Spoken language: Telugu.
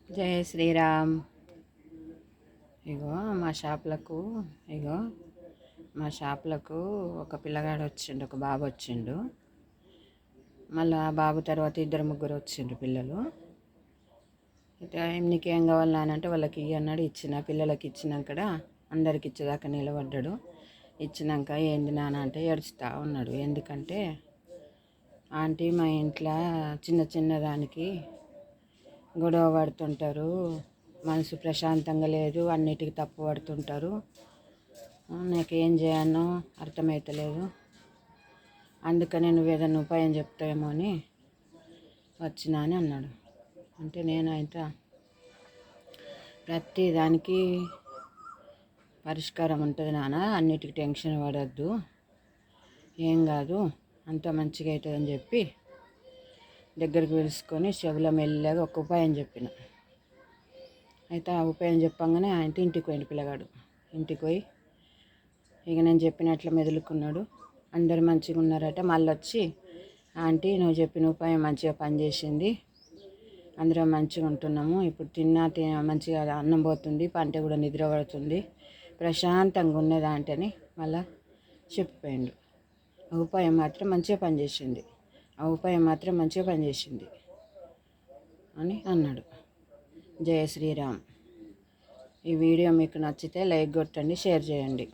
జయ శ్రీరామ్. ఇగో మా షాపులకు ఇగో మా షాపులకు ఒక పిల్లగాడు వచ్చిండు, ఒక బాబు వచ్చిండు. మళ్ళీ ఆ బాబు తర్వాత ఇద్దరు ముగ్గురు వచ్చిండ్రు పిల్లలు. అయితే నీకేం కావాలి అంటే వాళ్ళకి అన్నాడు. ఇచ్చిన పిల్లలకి ఇచ్చినాక అందరికి ఇచ్చేదాకా నిలబడ్డాడు. ఇచ్చినాక ఏంది నాన్న అంటే ఏడుస్తూ ఉన్నాడు. ఎందుకంటే ఆంటీ మా ఇంట్లో చిన్న చిన్న దానికి గొడవ పడుతుంటారు, మనసు ప్రశాంతంగా లేదు, అన్నిటికీ తప్పు పడుతుంటారు, నాకేం చేయనో అర్థమవుతలేదు, అందుకని నువ్వు ఏదైనా ఉపాయం చెప్తావేమో అని వచ్చినా అని అన్నాడు. అంటే నేనైతే ప్రతి దానికి పరిష్కారం ఉంటుంది నాన్న, అన్నిటికీ టెన్షన్ పడద్దు, ఏం కాదు, అంత మంచిగా అవుతుందని చెప్పి దగ్గరికి పిలుచుకొని చెవుల మెల్లగా ఒక ఉపాయం చెప్పిన. అయితే ఆ ఉపాయం చెప్పంగానే ఆయన ఇంటికి పోయిండు పిల్లగాడు. ఇంటికి పోయి ఇక నేను చెప్పినట్లు మెదులుకున్నాడు. అందరు మంచిగా ఉన్నారట. మళ్ళీ వచ్చి ఆంటీ నువ్వు చెప్పిన ఉపాయం మంచిగా పనిచేసింది, అందరం మంచిగా ఉంటున్నాము, ఇప్పుడు తిన్నా మంచిగా అన్నం పోతుంది, పంట కూడా నిద్ర పడుతుంది, ప్రశాంతంగా ఉన్నది ఆంటీ మళ్ళా చెప్పిపోయిండు. ఆ ఉపాయం మాత్రం మంచిగా పనిచేసింది, ఆ ఉపాయం మాత్రం మంచిగా పనిచేసింది అని అన్నాడు. జయ శ్రీరామ్. ఈ వీడియో మీకు నచ్చితే లైక్ కొట్టండి, షేర్ చేయండి.